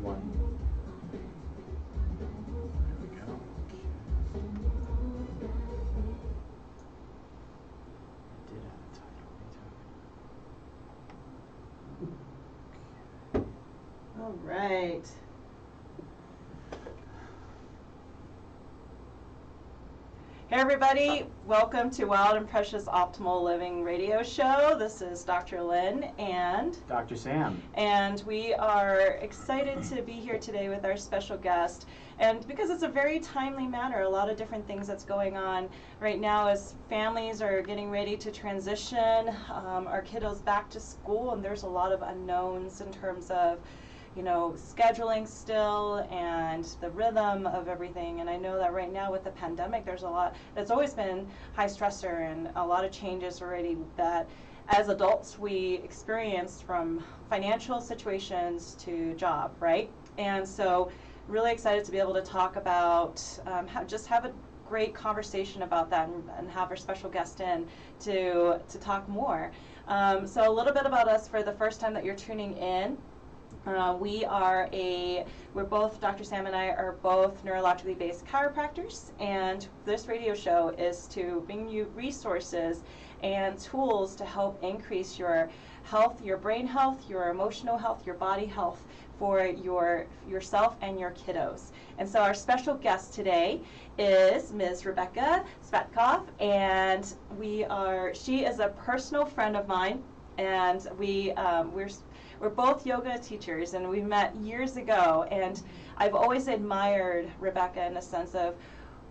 one. There we go. I did have a title. All right. Hey everybody, welcome to Wild and Precious Optimal Living Radio Show. This is Dr. Lynn and Dr. Sam. And we are excited to be here today with our special guest. And because it's a very timely matter, a lot of different things that's going on right now as families are getting ready to transition our kiddos back to school, and there's a lot of unknowns in terms of scheduling still and the rhythm of everything. And I know that right now with the pandemic, there's a lot, it's always been high stressor and a lot of changes already that as adults we experienced, from financial situations to job, right? And so really excited to be able to talk about, just have a great conversation about that and have our special guest in to talk more. So a little bit about us for the first time that you're tuning in. We're both, Dr. Sam and I are both neurologically based chiropractors, and this radio show is to bring you resources and tools to help increase your health, your brain health, your emotional health, your body health for yourself and your kiddos. And so our special guest today is Ms. Rebecca Svatkoff, and she is a personal friend of mine, and we're both yoga teachers, and we met years ago, and I've always admired Rebecca in the sense of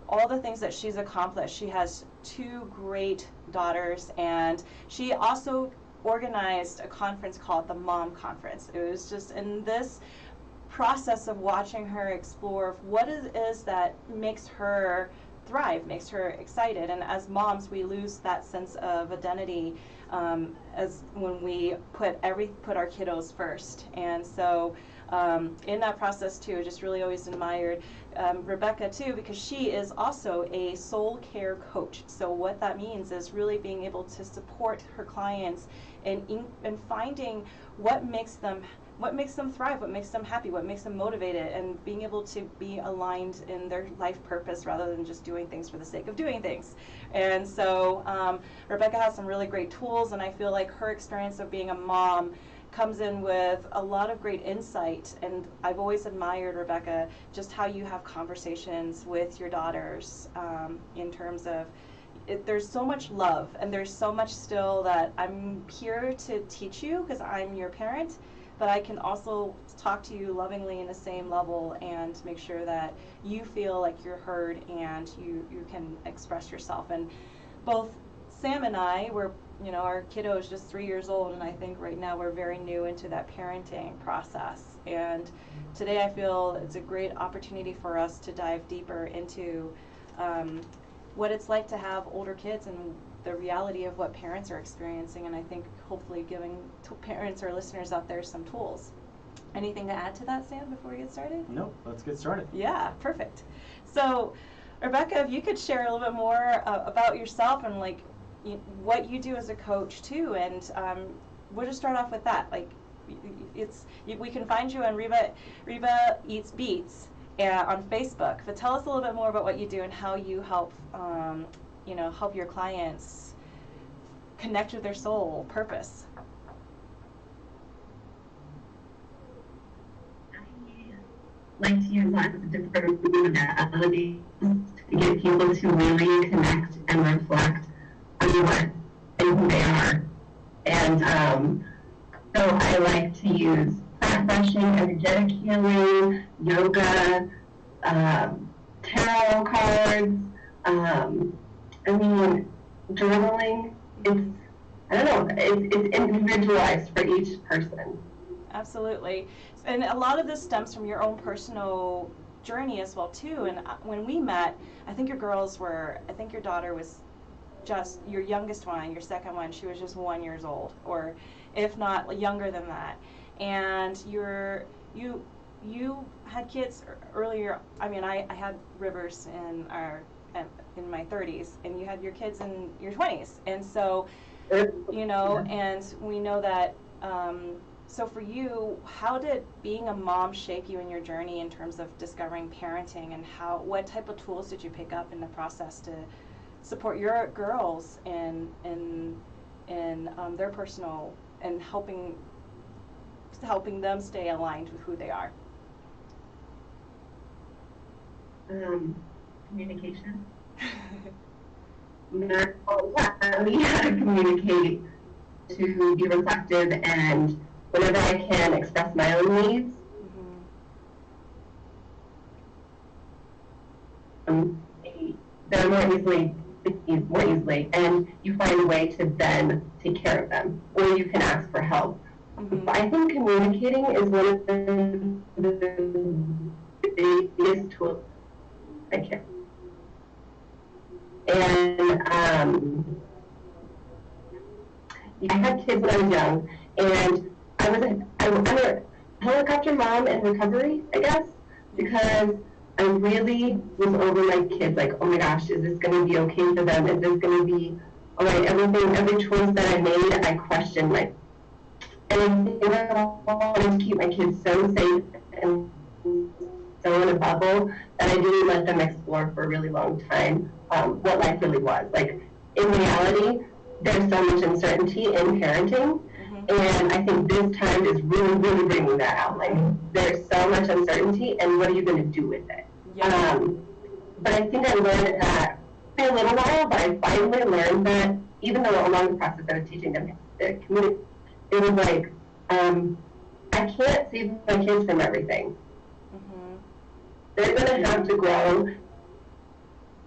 all the things that she's accomplished. She has 2 great daughters, and she also organized a conference called the Mom Conference. It was just in this process of watching her explore what it is that makes her thrive, makes her excited. And as moms, we lose that sense of identity as when we put our kiddos first. And so in that process too, I just really always admired Rebecca too, because she is also a soul care coach. So what that means is really being able to support her clients in finding what makes them thrive, what makes them happy, what makes them motivated, and being able to be aligned in their life purpose rather than just doing things for the sake of doing things. And so Rebecca has some really great tools, and I feel like her experience of being a mom comes in with a lot of great insight. And I've always admired, Rebecca, just how you have conversations with your daughters in terms of there's so much love, and there's so much still that I'm here to teach you because I'm your parent, but I can also talk to you lovingly in the same level and make sure that you feel like you're heard and you can express yourself. And both Sam and I our kiddo is just 3 years old, and I think right now we're very new into that parenting process. And today I feel it's a great opportunity for us to dive deeper into what it's like to have older kids and the reality of what parents are experiencing, and I think hopefully giving parents or listeners out there some tools. Anything to add to that, Sam, before we get started? No, let's get started. Yeah, perfect. So, Rebecca, if you could share a little bit more about yourself and what you do as a coach too, and we'll just start off with that. We can find you on Reba Eats Beats on Facebook, but tell us a little bit more about what you do and how you help help your clients connect with their soul purpose. I like to use lots of different modalities to get people to really connect and reflect on what and who they are. And so I like to use fat brushing, energetic healing, yoga, tarot cards, journaling. It's individualized for each person. Absolutely. And a lot of this stems from your own personal journey as well too. And when we met, I think your daughter was just your youngest one, your second one, she was just 1 year old, or if not younger than that. And you had kids earlier. I mean, I had Rivers in my 30s, and you had your kids in your 20s, and so and we know that So for you, how did being a mom shape you in your journey in terms of discovering parenting, and what type of tools did you pick up in the process to support your girls in their personal and helping them stay aligned with who they are? Communication. We had to communicate, to be reflective, and whenever I can express my own needs. They're more easily, and you find a way to then take care of them, or you can ask for help. But I think communicating is one of the biggest tools I can. And I had kids when I was young, and I'm a helicopter mom in recovery, I guess, because I really was over my kids, like, oh my gosh, is this going to be okay for them? Is this going to be all right? Every choice that I made, I questioned, like, and I wanted to keep my kids so safe and so in a bubble that I didn't let them explore for a really long time what life really was. Like, in reality, there's so much uncertainty in parenting, and I think this time is really, really bringing that out. Like, there's so much uncertainty, and what are you going to do with it? Yeah. But I think I learned that in a little while, but I finally learned that even though along the process I was teaching them community, it was like, I can't save my kids from everything. They're going to have to grow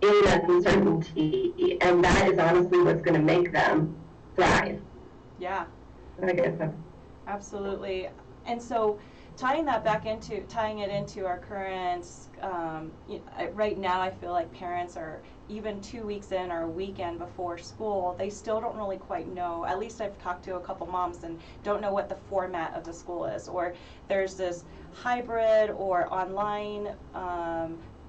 in uncertainty, and that is honestly what's going to make them thrive. Yeah. I guess that's... Absolutely. And so tying it into our current, right now I feel like parents are, even 2 weeks in or a weekend before school, they still don't really quite know. At least I've talked to a couple moms and don't know what the format of the school is, or there's this hybrid or online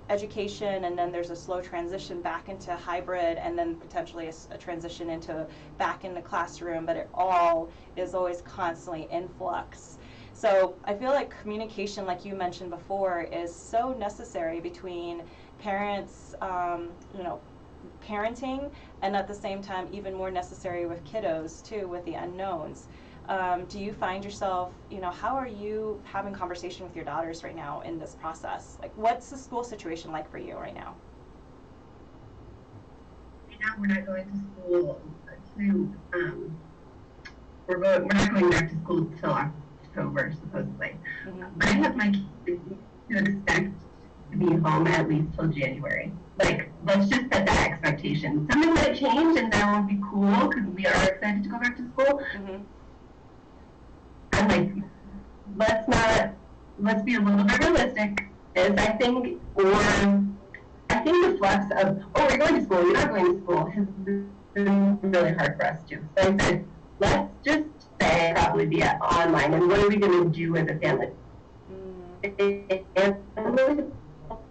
education, and then there's a slow transition back into hybrid, and then potentially a transition into back into classroom, but it all is always constantly in flux. So I feel like communication, like you mentioned before, is so necessary between parents, parenting, and at the same time even more necessary with kiddos too, with the unknowns. Do you find yourself, how are you having conversation with your daughters right now in this process? Like, what's the school situation like for you right now? Right now, we're not going to school we're not going back to school till October, supposedly. But I have my kids to expect to be home at least till January. Like, let's just set that expectation. Something might change, and that would be cool because we are excited to go back to school. I'm like, let's be a little bit realistic. I think the flux of, oh, we're going to school, you're not going to school, has been really hard for us too. So I said, let's just say probably be online, and what are we going to do as a family? And really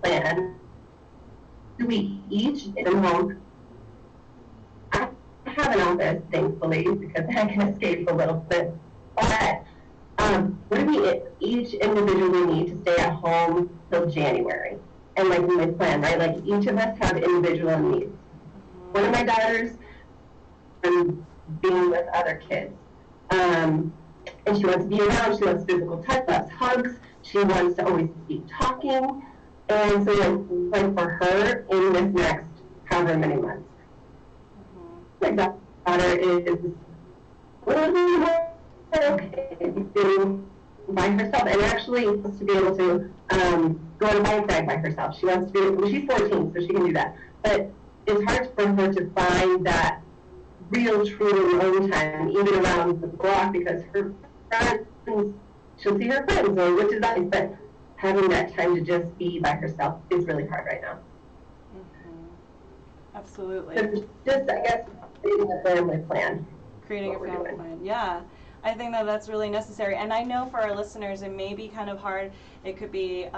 plan. We each in home. I have an office, thankfully, because I can escape a little bit. But what do we each individually need to stay at home till January? And like we plan, right? Like each of us have individual needs. One of my daughters being with other kids. And she wants to be around, she wants physical touch, loves hugs, she wants to always be talking. And so like for her in this next however many months. My daughter is okay being by herself, and actually wants to be able to go on a bike ride by herself. She wants to be, well, she's 14, so she can do that. But it's hard for her to find that real, true alone time, even around the block, because her friends, she'll see her friends, which is nice, but having that time to just be by herself is really hard right now. Absolutely. So just, I guess, creating a family plan. Creating a family plan, yeah. I think that's really necessary. And I know for our listeners, it may be kind of hard. It could be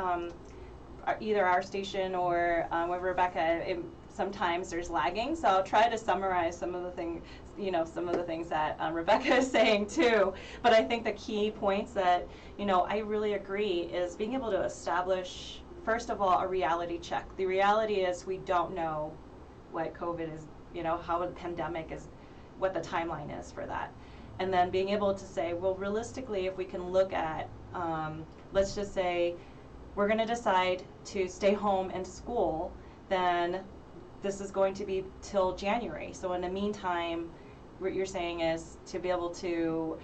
either our station or with Rebecca. sometimes there's lagging. So I'll try to summarize some of the things, some of the things that Rebecca is saying too. But I think the key points that, I really agree is being able to establish, first of all, a reality check. The reality is we don't know what COVID is, how the pandemic is, what the timeline is for that. And then being able to say, well, realistically, if we can look at, let's just say, we're going to decide to stay home and school, then this is going to be till January. So in the meantime, what you're saying is to be able to,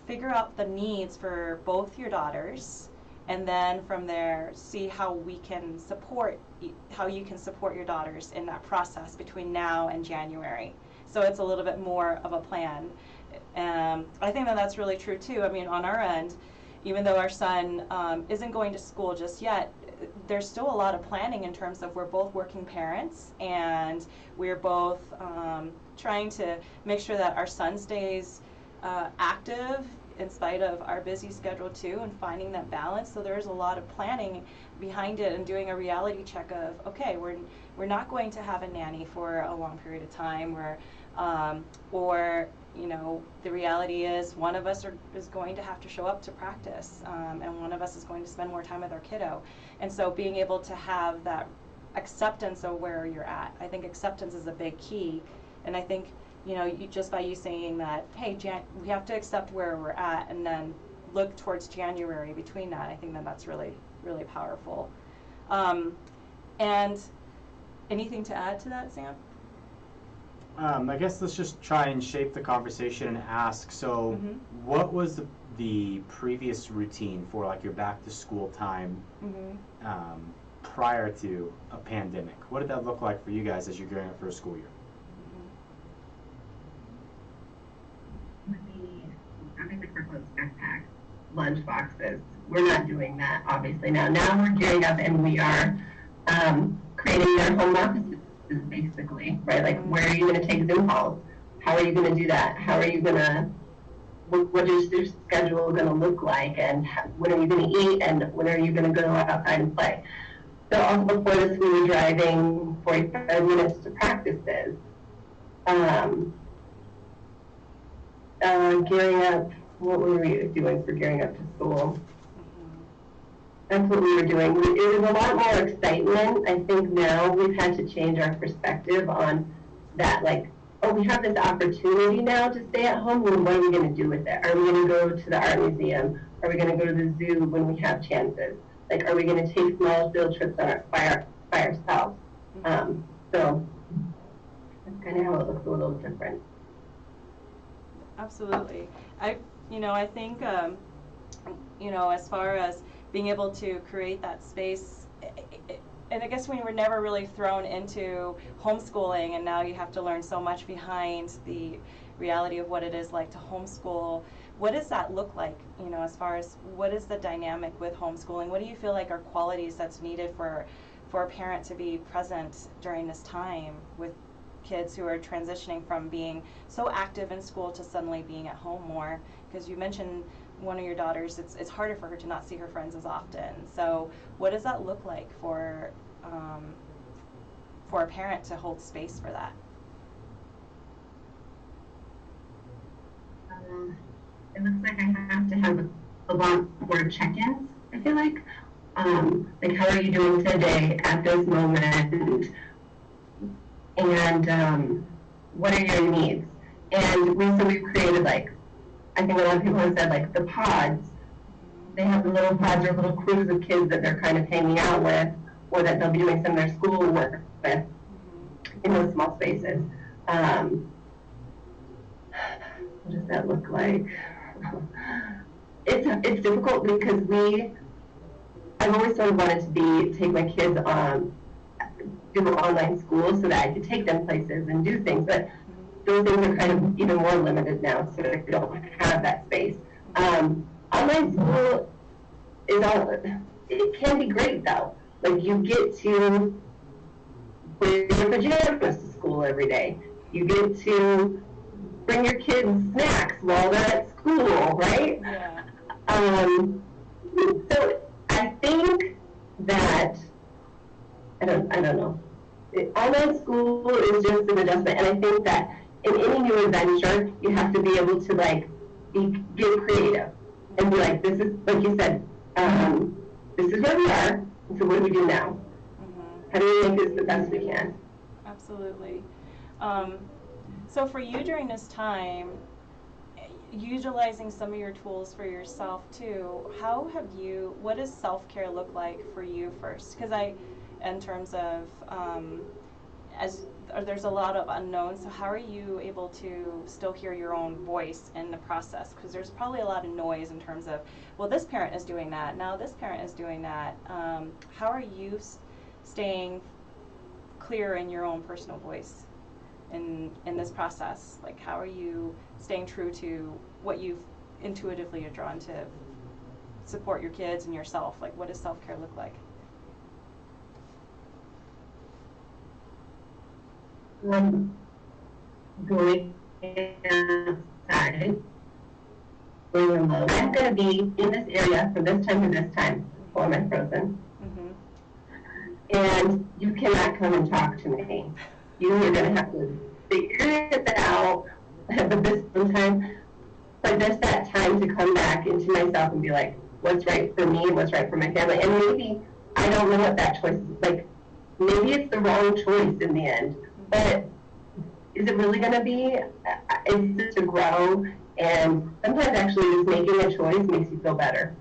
figure out the needs for both your daughters, and then from there see how we can support, how you can support your daughters in that process between now and January. So it's a little bit more of a plan. I think that that's really true too. I mean, on our end, even though our son isn't going to school just yet, there's still a lot of planning in terms of we're both working parents, and we're both trying to make sure that our son stays active in spite of our busy schedule too, and finding that balance. So there's a lot of planning behind it, and doing a reality check of, okay, we're not going to have a nanny for a long period of time, or the reality is one of us is going to have to show up to practice, and one of us is going to spend more time with our kiddo. And so being able to have that acceptance of where you're at, I think acceptance is a big key. And I think, just by you saying that, hey, we have to accept where we're at and then look towards January between that, I think that's really, really powerful. And anything to add to that, Sam? I guess let's just try and shape the conversation and ask, so what was the previous routine for like your back to school time prior to a pandemic? What did that look like for you guys as you're gearing up for a school year? Having the curriculum backpack, lunch boxes. We're not doing that, obviously. Now we're gearing up and we are creating their home offices, basically, right? Like, where are you going to take Zoom calls? How are you going to do that? How are you going to, what is your schedule going to look like? And when are you going to eat? And when are you going to go outside and play? So also before this, we were driving 45 minutes to practices. Gearing up, what were we doing for gearing up to school? That's what we were doing. It was a lot more excitement. I think now we've had to change our perspective on that, like, oh, we have this opportunity now to stay at home, well, what are we going to do with it? Are we going to go to the art museum? Are we going to go to the zoo when we have chances? Like, are we going to take small field trips by ourselves? So that's kind of how it looks a little different. Absolutely. I think, as far as being able to create that space, and I guess we were never really thrown into homeschooling, and now you have to learn so much behind the reality of what it is like to homeschool. What does that look like, as far as what is the dynamic with homeschooling? What do you feel like are qualities that's needed for a parent to be present during this time with kids who are transitioning from being so active in school to suddenly being at home more? Because you mentioned one of your daughters, it's harder for her to not see her friends as often. So what does that look like for a parent to hold space for that? It looks like I have to have a lot more check-ins, I feel like. Like, how are you doing today at this moment? And what are your needs? And we've created, like, I think a lot of people have said, like, the pods. They have the little pods or little crews of kids that they're kind of hanging out with, or that they'll be doing some of their school work with in those small spaces. What does that look like? It's difficult because I've always sort of wanted to take my kids do online school so that I could take them places and do things, but those things are kind of even more limited now, so that we don't have that space. Online school it can be great though. Like, you get to wear your pajamas to school every day. You get to bring your kids snacks while they're at school, right? Yeah. So I think that I don't know. Online school is just an adjustment, and I think that in any new adventure, you have to be able to like get creative and be like, this is, like you said, this is where we are, so what do we do now? How do we make this the best we can? Absolutely. So for you during this time, utilizing some of your tools for yourself too, what does self-care look like for you first? Because in terms of, there's a lot of unknowns, so how are you able to still hear your own voice in the process? Because there's probably a lot of noise in terms of, well, this parent is doing that, now this parent is doing that. How are you staying clear in your own personal voice in this process? Like, how are you staying true to what you've intuitively are drawn to support your kids and yourself? Like, what does self-care look like? Going outside, going remote. I'm going to be in this area from this time to this time, or am I frozen? And you cannot come and talk to me. You're going to have to figure it out at this time. But there's that time to come back into myself and be like, what's right for me, what's right for my family. And maybe I don't know what that choice is. Like, maybe it's the wrong choice in the end. But is it really going to be? It's just to grow. And sometimes actually just making a choice makes you feel better.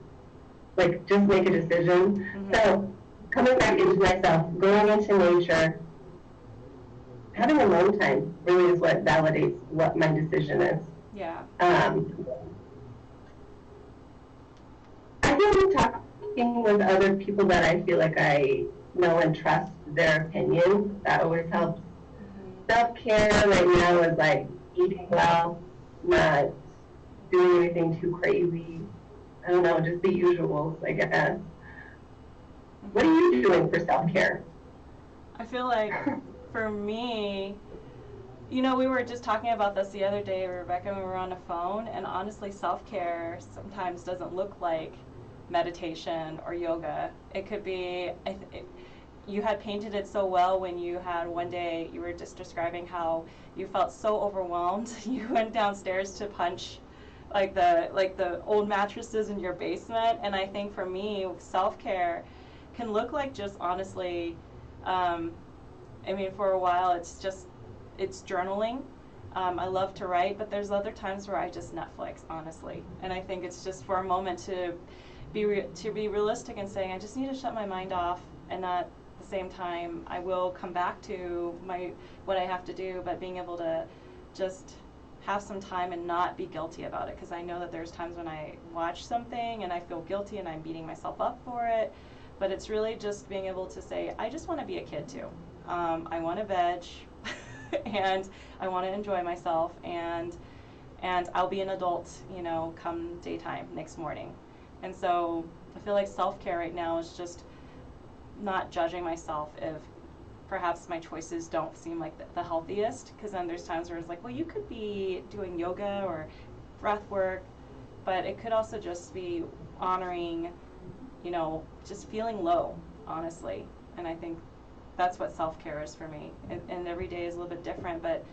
Like, just make a decision. So coming back into myself, going into nature, having alone time really is what validates what my decision is. Yeah. I think talking with other people that I feel like I know and trust their opinion, that always helps. Self-care right now is like eating well, not doing anything too crazy. I don't know, just the usuals, I guess. What are you doing for self-care? I feel like for me, you know, we were just talking about this the other day, Rebecca, when we were on the phone, and honestly, self-care sometimes doesn't look like meditation or yoga. It could be, you had painted it so well when you had one day, you were just describing how you felt so overwhelmed. You went downstairs to punch like the old mattresses in your basement, and I think for me, self-care can look like just honestly, I mean, for a while it's journaling. I love to write, but there's other times where I just Netflix, honestly, and I think it's just for a moment to be realistic and saying I just need to shut my mind off, and at the same time I will come back to what I have to do, but being able to just have some time and not be guilty about it, because I know that there's times when I watch something and I feel guilty and I'm beating myself up for it, but it's really just being able to say I just want to be a kid too. I want to veg and I want to enjoy myself, and I'll be an adult, you know, come daytime next morning. And so I feel like self-care right now is just not judging myself if perhaps my choices don't seem like the healthiest, because then there's times where it's like, well, you could be doing yoga or breath work, but it could also just be honoring, you know, just feeling low, honestly. And I think that's what self-care is for me. And every day is a little bit different, but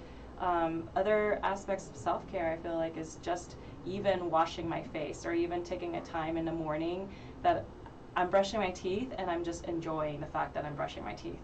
other aspects of self-care I feel like is just even washing my face, or even taking a time in the morning that I'm brushing my teeth and I'm just enjoying the fact that I'm brushing my teeth.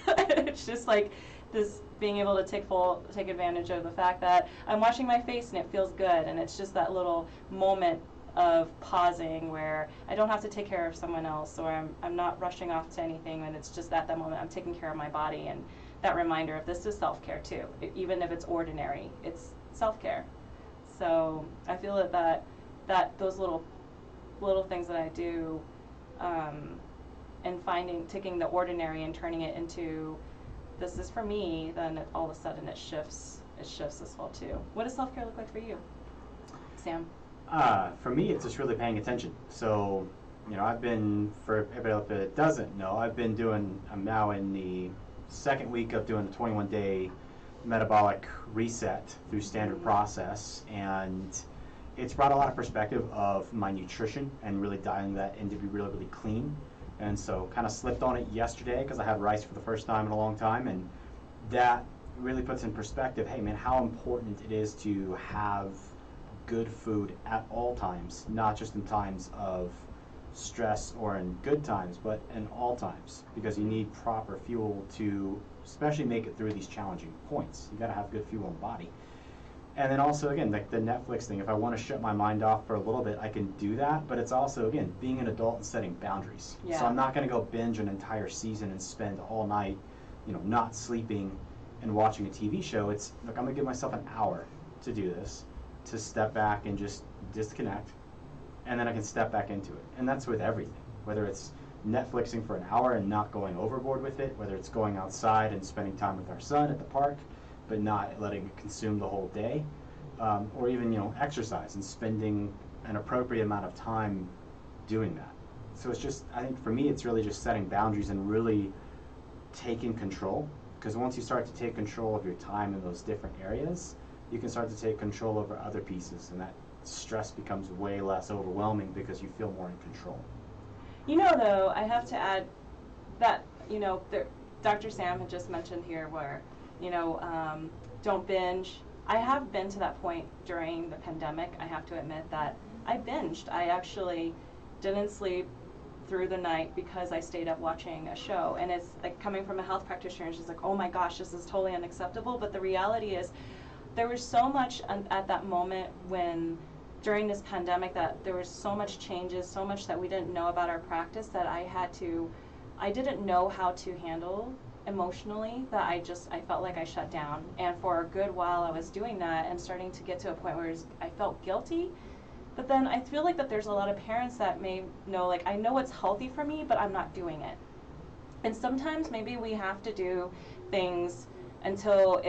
It's just like this, being able to take advantage of the fact that I'm washing my face and it feels good, and it's just that little moment of pausing where I don't have to take care of someone else, or I'm not rushing off to anything, and it's just at that moment I'm taking care of my body, and that reminder of this is self-care too. Even if it's ordinary, it's self-care. So I feel that those little things that I do, and taking the ordinary and turning it into this is for me, then all of a sudden it shifts as well too. What does self-care look like for you, Sam? For me, it's just really paying attention. So, you know, I've been, for everybody that doesn't know, I'm now in the second week of doing the 21-day metabolic reset through standard process, and it's brought a lot of perspective of my nutrition and really dialing that in to be really, really clean. And so kind of slipped on it yesterday because I had rice for the first time in a long time, and that really puts in perspective, hey man, how important it is to have good food at all times, not just in times of stress or in good times, but in all times, because you need proper fuel to especially make it through these challenging points. You got to have good fuel in the body. And then also, again, like the Netflix thing, if I want to shut my mind off for a little bit, I can do that. But it's also, again, being an adult and setting boundaries. Yeah. So I'm not going to go binge an entire season and spend all night, not sleeping and watching a TV show. It's, look, I'm going to give myself an hour to do this, to step back and just disconnect. And then I can step back into it. And that's with everything, whether it's Netflixing for an hour and not going overboard with it, whether it's going outside and spending time with our son at the park, but not letting it consume the whole day, or even exercise and spending an appropriate amount of time doing that. So it's just, I think for me, it's really just setting boundaries and really taking control, because once you start to take control of your time in those different areas, you can start to take control over other pieces, and that stress becomes way less overwhelming because you feel more in control. Though, I have to add that, Dr. Sam had just mentioned here where, don't binge. I have been to that point during the pandemic. I have to admit that I binged. I actually didn't sleep through the night because I stayed up watching a show. And it's like coming from a health practitioner, she's like, oh my gosh, this is totally unacceptable. But the reality is there was so much at that moment during this pandemic that there was so much changes, so much that we didn't know about our practice that I didn't know how to handle emotionally, that I felt like I shut down. And for a good while I was doing that and starting to get to a point where I felt guilty. But then I feel like that there's a lot of parents that may know, like, I know it's healthy for me, but I'm not doing it. And sometimes maybe we have to do things until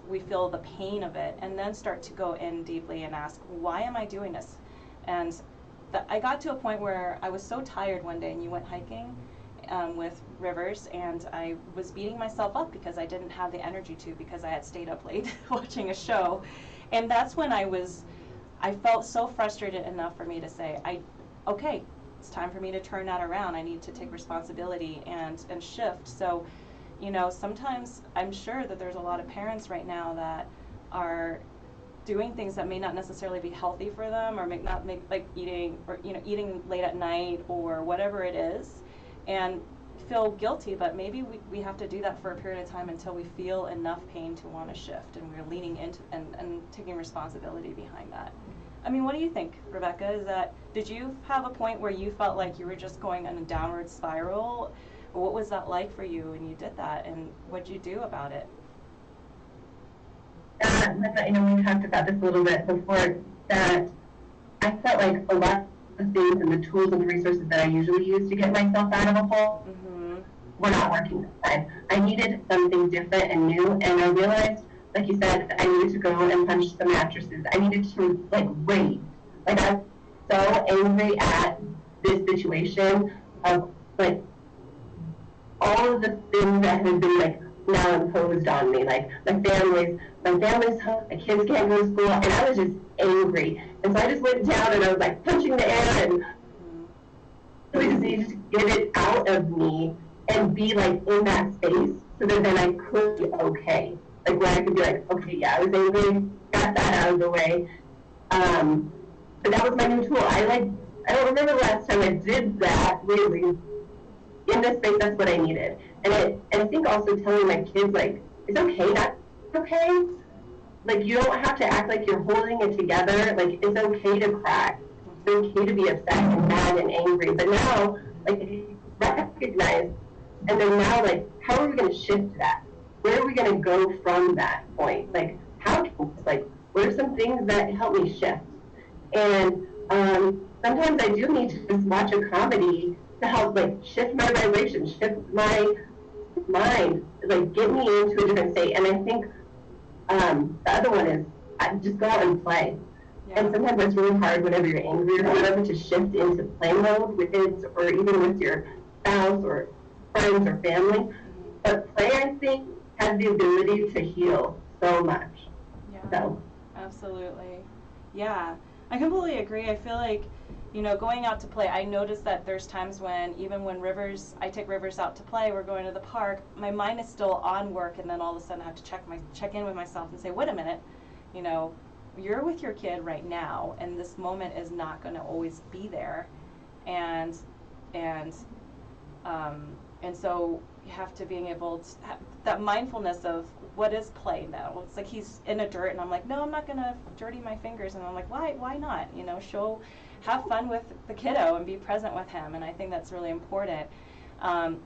we feel the pain of it, and then start to go in deeply and ask, why am I doing this? And I got to a point where I was so tired one day, and you went hiking with Rivers, and I was beating myself up because I didn't have the energy to, because I had stayed up late watching a show. And that's when I felt so frustrated enough for me to say, okay, it's time for me to turn that around. I need to take responsibility and shift. So, sometimes I'm sure that there's a lot of parents right now that are doing things that may not necessarily be healthy for them, or like eating, or eating late at night or whatever it is, and feel guilty. But maybe we have to do that for a period of time until we feel enough pain to want to shift, and we're leaning into and taking responsibility behind that. I mean, what do you think, Rebecca? Did you have a point where you felt like you were just going in a downward spiral? What was that like for you when you did that, and what did you do about it? We talked about this a little bit before, that I felt like a lot of things and the tools and the resources that I usually use to get myself out of a hole were not working this time. I needed something different and new, and I realized, like you said, I needed to go and punch the mattresses. I needed to, rage. I'm so angry at this situation of, all of the things that have been, now imposed on me. My family's home, my kids can't go to school, and I was just angry. And so I just went down and I was, punching the air, and I just needed to get it out of me and be, in that space, so that then I could be okay. Where I could be okay, yeah, I was angry, got that out of the way. But that was my new tool. I don't remember the last time I did that, really. In this space, that's what I needed. And I think also telling my kids, it's okay, that's okay. You don't have to act like you're holding it together. It's okay to cry. It's okay to be upset and mad and angry. But now, recognize, and then now, how are we going to shift that? Where are we going to go from that point? What are some things that help me shift? And sometimes I do need to just watch a comedy to help, shift my vibration, shift my mind, get me into a different state. And I think the other one is just go out and play. Yeah. And sometimes it's really hard whenever you're angry or whatever to shift into play mode with kids, or even with your spouse or friends or family. But play, I think, has the ability to heal so much. Yeah. So. Absolutely. Yeah. I completely agree. I feel like, you know, going out to play, I noticed that there's times when, even when I take Rivers out to play, we're going to the park, my mind is still on work, and then all of a sudden I have to check in with myself and say, wait a minute, you know, you're with your kid right now, and this moment is not going to always be there, and and so you have to being able to have that mindfulness of what is play now. It's like he's in a dirt, and I'm like, no, I'm not going to dirty my fingers, and I'm like, why not? You know, have fun with the kiddo and be present with him, and I think that's really important.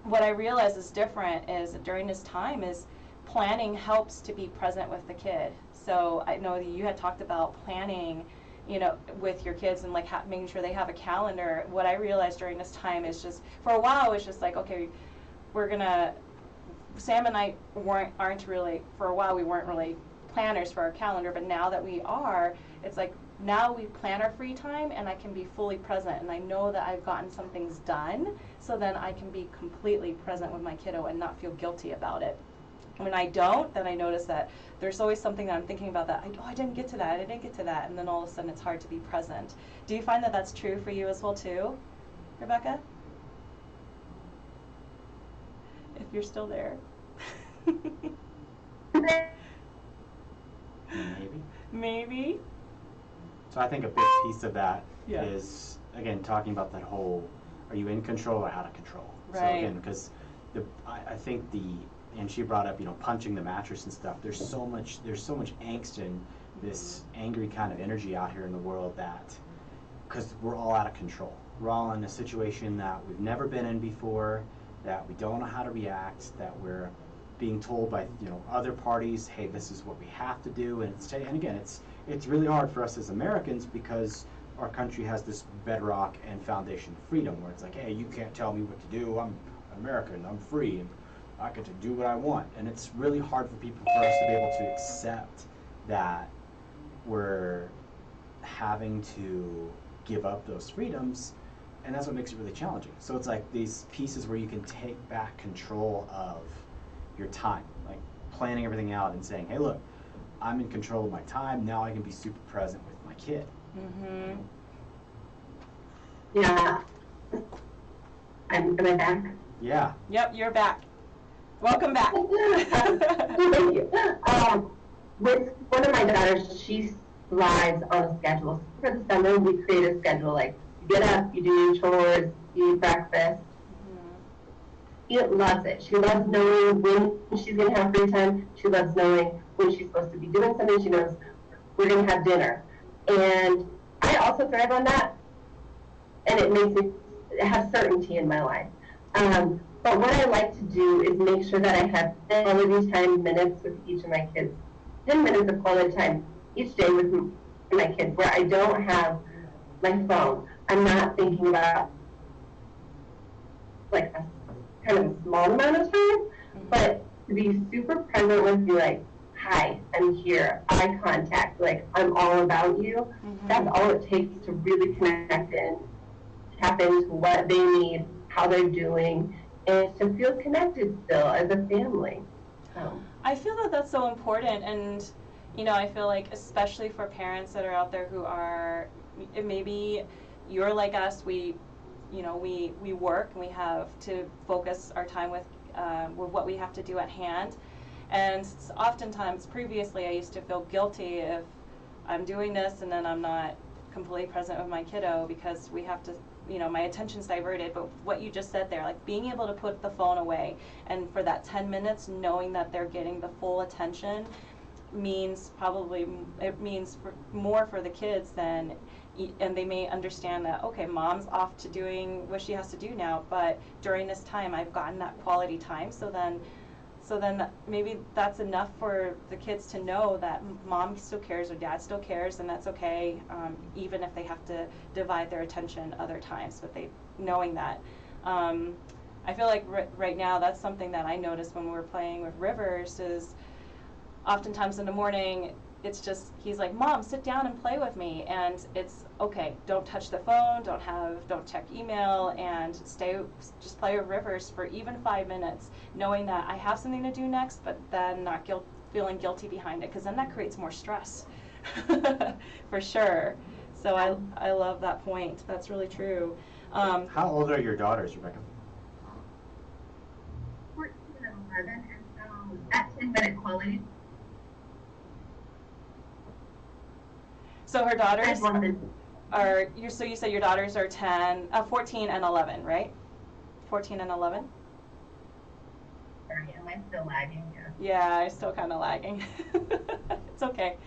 What I realize is different is that during this time is planning helps to be present with the kid. So I know that you had talked about planning, you know, with your kids and like making sure they have a calendar. What I realized during this time is just, for a while, it was just like, okay, Sam and I aren't really, for a while we weren't really planners for our calendar, but now that we are, it's like, now we plan our free time and I can be fully present, and I know that I've gotten some things done, so then I can be completely present with my kiddo and not feel guilty about it. When I don't, then I notice that there's always something that I'm thinking about that, I didn't get to that, and then all of a sudden it's hard to be present. Do you find that that's true for you as well too, Rebecca? If you're still there. Maybe. So I think a big piece of that Yeah. is, again, talking about that whole, are you in control or out of control? Right. So again, because I think and she brought up, you know, punching the mattress and stuff. There's so much angst and this angry kind of energy out here in the world, that, because we're all out of control. We're all in a situation that we've never been in before, that we don't know how to react, that we're being told by, you know, other parties, hey, this is what we have to do, and again, it's really hard for us as Americans, because our country has this bedrock and foundation of freedom, where it's like, hey, you can't tell me what to do, I'm American, I'm free, and I get to do what I want. And it's really hard for us to be able to accept that we're having to give up those freedoms, and that's what makes it really challenging. So it's like these pieces where you can take back control of your time, like planning everything out and saying, hey, look, I'm in control of my time, now I can be super present with my kid. Mm-hmm. Yeah. Am I back? Yeah. Yep, you're back. Welcome back. Thank you. With one of my daughters, she thrives on a schedule. For the summer, we create a schedule, like, you get up, you do your chores, you eat breakfast. She loves it. She loves knowing when she's going to have free time. She loves knowing when she's supposed to be doing something. She knows we're going to have dinner. And I also thrive on that. And it makes me have certainty in my life. But what I like to do is make sure that I have quality time minutes with each of my kids. 10 minutes of quality time each day with my kids, where I don't have my phone. I'm not thinking about like a kind of a small amount of time, but to be super present with you, like, hi, I'm here, eye contact, like, I'm all about you. That's all it takes to really connect and tap into what they need, how they're doing, and to feel connected still as a family. I feel that that's so important, and you know, I feel like especially for parents that are out there who are, maybe you're like us, we work and we have to focus our time with what we have to do at hand, and oftentimes previously I used to feel guilty if I'm doing this and then I'm not completely present with my kiddo because we have to, you know, my attention's diverted. But what you just said there, like being able to put the phone away and for that 10 minutes knowing that they're getting the full attention means more for the kids than, and they may understand that, okay, mom's off to doing what she has to do now, but during this time I've gotten that quality time, so then maybe that's enough for the kids to know that mom still cares or dad still cares, and that's okay, even if they have to divide their attention other times, but knowing that. I feel like right now that's something that I noticed when we were playing with Rivers is oftentimes in the morning it's just, he's like, Mom, sit down and play with me, and it's okay, don't touch the phone, don't check email, and just play with Rivers for even 5 minutes, knowing that I have something to do next, but then not feeling guilty behind it, because then that creates more stress. For sure. So I love that point. That's really true. How old are your daughters, Rebecca? 14 and 11, and so at 10-minute quality. So her daughters I wanted- so you said your daughters are 14 and 11, right? 14 and 11? Sorry, am I still lagging? Yeah, I'm still kind of lagging. It's okay.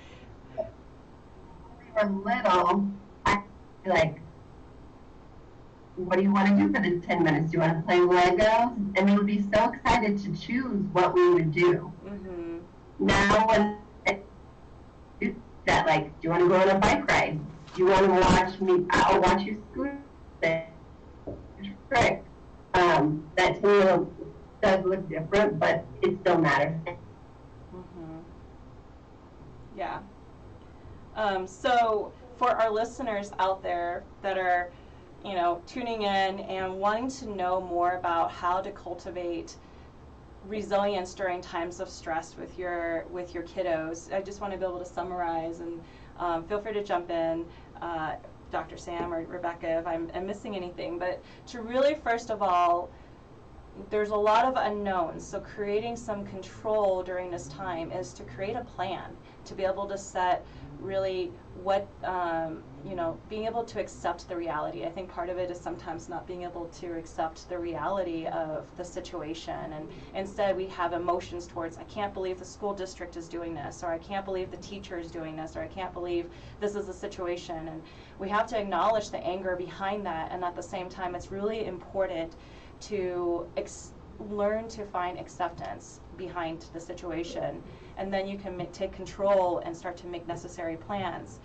When we were little, I like, what do you want to do for the 10 minutes? Do you want to play Legos? And we would be so excited to choose what we would do. Mm-hmm. Now, when I do that, like, do you want to go on a bike ride? Do you want to watch me? I'll watch you scoot. Trick. That to me does look different, but it still matters. Mm-hmm. Yeah. So for our listeners out there that are, tuning in and wanting to know more about how to cultivate resilience during times of stress with your kiddos, I just want to be able to summarize, and feel free to jump in, Dr. Sam or Rebecca, if I'm missing anything. But to really, first of all, there's a lot of unknowns, so creating some control during this time is to create a plan, to be able to set really what, being able to accept the reality. I think part of it is sometimes not being able to accept the reality of the situation, and instead we have emotions towards, I can't believe the school district is doing this, or I can't believe the teacher is doing this, or I can't believe this is the situation. And we have to acknowledge the anger behind that, and at the same time it's really important to learn to find acceptance behind the situation, and then you can take control and start to make necessary plans.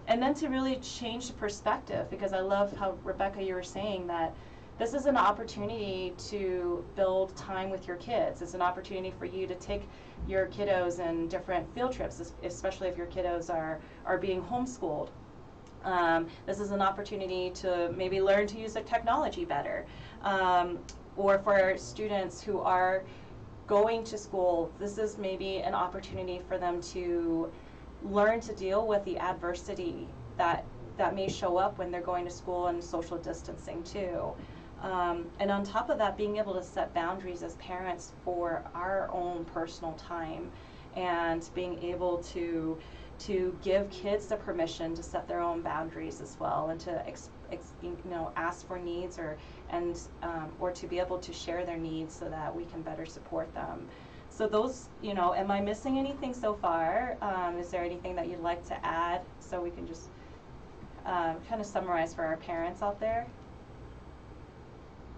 And then to really change the perspective, because I love how, Rebecca, you were saying that this is an opportunity to build time with your kids. It's an opportunity for you to take your kiddos in different field trips, especially if your kiddos are being homeschooled. This is an opportunity to maybe learn to use the technology better. Or for students who are going to school, this is maybe an opportunity for them to learn to deal with the adversity that may show up when they're going to school, and social distancing too. And on top of that, being able to set boundaries as parents for our own personal time, and being able to give kids the permission to set their own boundaries as well, and to ask for needs, or to be able to share their needs so that we can better support them. So those, am I missing anything so far? Is there anything that you'd like to add, so we can just kind of summarize for our parents out there?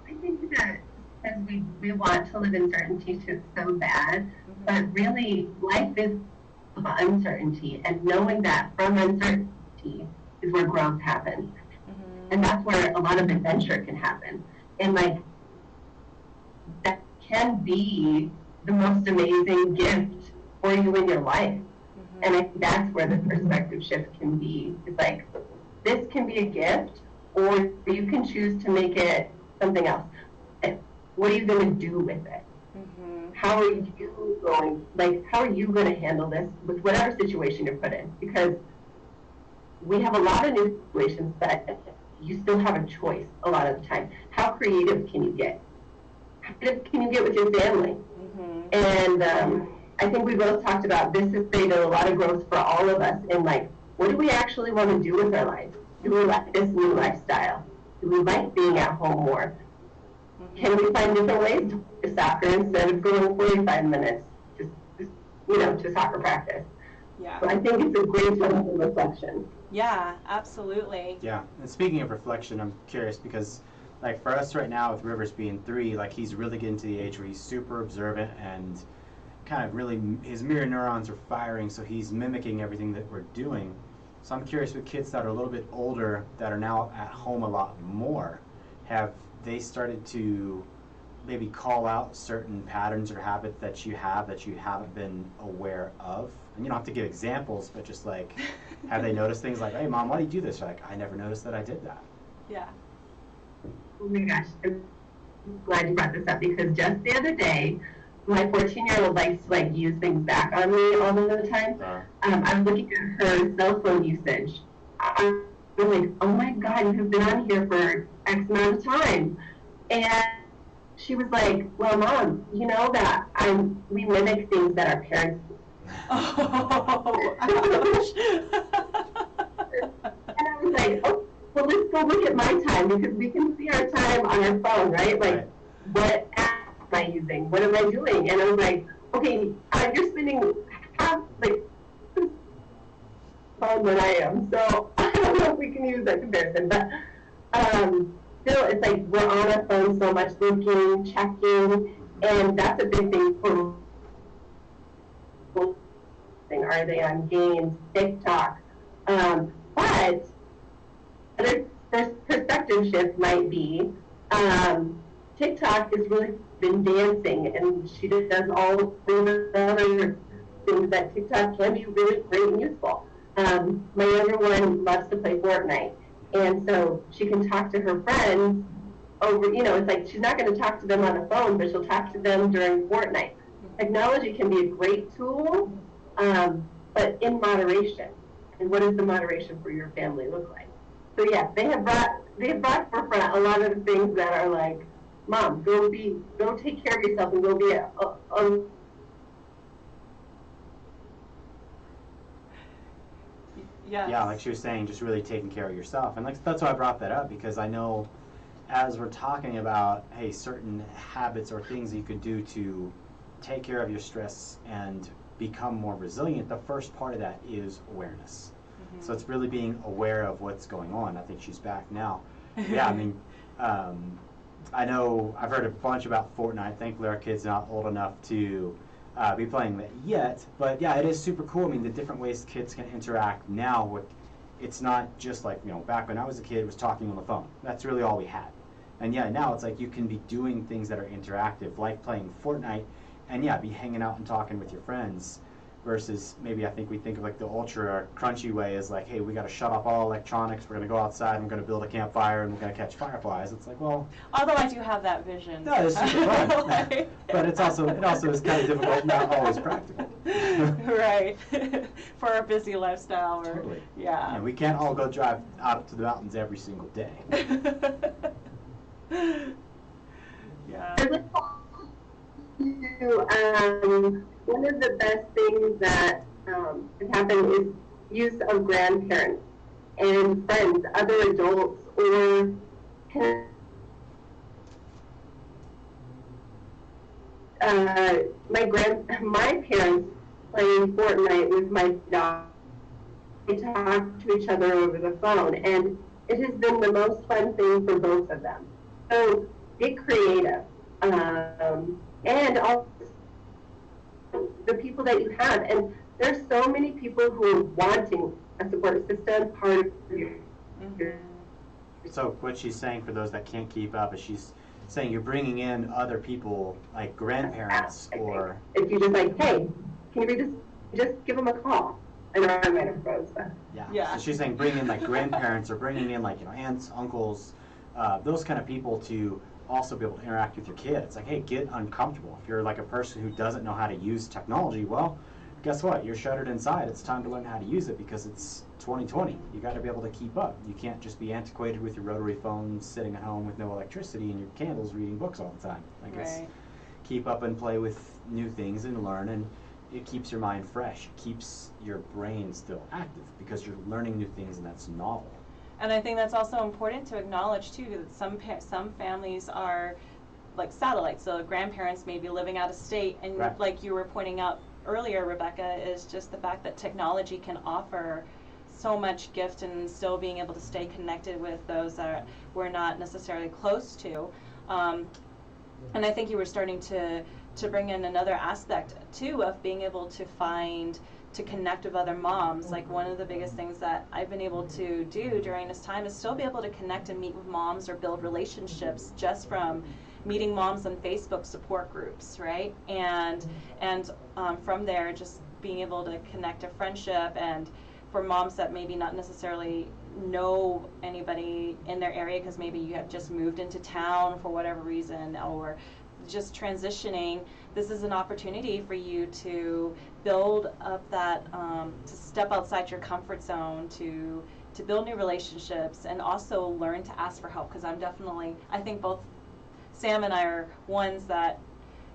I think that because we want to live in certainty so bad, but really life is about uncertainty, and knowing that from uncertainty is where growth happens. And that's where a lot of adventure can happen. And that can be the most amazing gift for you in your life. And I think that's where the perspective shift can be. It's like, this can be a gift, or you can choose to make it something else. What are you going to do with it? How are you going to handle this with whatever situation you're put in? Because we have a lot of new situations that you still have a choice a lot of the time. How creative can you get? How creative can you get with your family? And I think we both talked about this has created a lot of growth for all of us in what do we actually want to do with our lives? Do we like this new lifestyle? Do we like being at home more? Can we find different ways to play soccer instead of going 45 minutes to soccer practice? Yeah. So I think it's a great time for reflection. Yeah, absolutely. Yeah, and speaking of reflection, I'm curious because, for us right now with Rivers being 3, he's really getting to the age where he's super observant and kind of really, his mirror neurons are firing, so he's mimicking everything that we're doing. So I'm curious with kids that are a little bit older, that are now at home a lot more, have they started to maybe call out certain patterns or habits that you haven't been aware of? And you don't have to give examples, but just have they noticed things like, hey mom, why do you do this? You're like, I never noticed that I did that. Yeah. Oh my gosh, I'm glad you brought this up, because just the other day, my 14-year-old likes to use things back on me all the time. I'm looking at her cell phone usage. I'm They're like, oh my God, you have been on here for X amount of time. And she was like, well, Mom, you know that we mimic things that our parents do. Oh, ouch. And I was like, oh, well, let's go look at my time, because we can see our time on our phone, right? Like, what app am I using? What am I doing? And I was like, okay, you're spending half, like, phone than I am. So I don't know if we can use that comparison, but still, it's like we're on our phone so much, looking, checking, and that's a big thing for. Are they on games, TikTok? But another perspective shift might be TikTok has really been dancing, and she does all the other things that TikTok can be really great and useful. My younger one loves to play Fortnite, and so she can talk to her friends over, it's like she's not going to talk to them on the phone, but she'll talk to them during Fortnite. Technology can be a great tool, but in moderation. And what does the moderation for your family look like? So yeah, they have brought forefront a lot of the things that are like, Mom, go take care of yourself and go be a Yes. Yeah, like she was saying, just really taking care of yourself. And that's why I brought that up, because I know as we're talking about, hey, certain habits or things that you could do to take care of your stress and become more resilient, the first part of that is awareness. Mm-hmm. So it's really being aware of what's going on. I think she's back now. Yeah, I mean, I know I've heard a bunch about Fortnite. Thankfully, our kid's not old enough to be playing that yet. But yeah, it is super cool. I mean, the different ways kids can interact now. It's not just like, back when I was a kid, it was talking on the phone. That's really all we had. And yeah, now it's like you can be doing things that are interactive, like playing Fortnite, and yeah, be hanging out and talking with your friends, versus maybe I think we think of like the ultra crunchy way is like, hey, we got to shut off all electronics, we're going to go outside and we're going to build a campfire and we're going to catch fireflies. It's like, well, although I do have that vision. No, it's super fun. But it also is kind of difficult, not always practical. Right. For our busy lifestyle. Totally. Yeah. And we can't all go drive out to the mountains every single day. Yeah. One of the best things that has happened is use of grandparents and friends, other adults, or my parents playing Fortnite with my dog. We talk to each other over the phone, and it has been the most fun thing for both of them. So get creative, and also the people that you have. And there's so many people who are wanting a support system part of your. So what she's saying, for those that can't keep up, is she's saying you're bringing in other people, like grandparents, or if you just like, hey, can you read this? Just give them a call. I know I might have froze, but yeah. So she's saying bring in like grandparents, or bringing in like aunts, uncles, those kind of people to also be able to interact with your kids. Like, hey, get uncomfortable. If you're like a person who doesn't know how to use technology, well, guess what? You're shuttered inside. It's time to learn how to use it, because it's 2020. You got to be able to keep up. You can't just be antiquated with your rotary phone, sitting at home with no electricity and your candles, reading books all the time. Like, it's keep up and play with new things and learn, and it keeps your mind fresh. It keeps your brain still active because you're learning new things, and that's novel. And I think that's also important to acknowledge too, that some families are like satellites. So grandparents may be living out of state, and like you were pointing out earlier, Rebecca, is just the fact that technology can offer so much gift, and still being able to stay connected with those that we're not necessarily close to. And I think you were starting to bring in another aspect too of being able to connect with other moms. Like, one of the biggest things that I've been able to do during this time is still be able to connect and meet with moms, or build relationships just from meeting moms on Facebook support groups, right? And from there, just being able to connect a friendship, and for moms that maybe not necessarily know anybody in their area because maybe you have just moved into town for whatever reason, or just transitioning, this is an opportunity for you to build up that, to step outside your comfort zone, to to build new relationships and also learn to ask for help, because I think both Sam and I are ones that,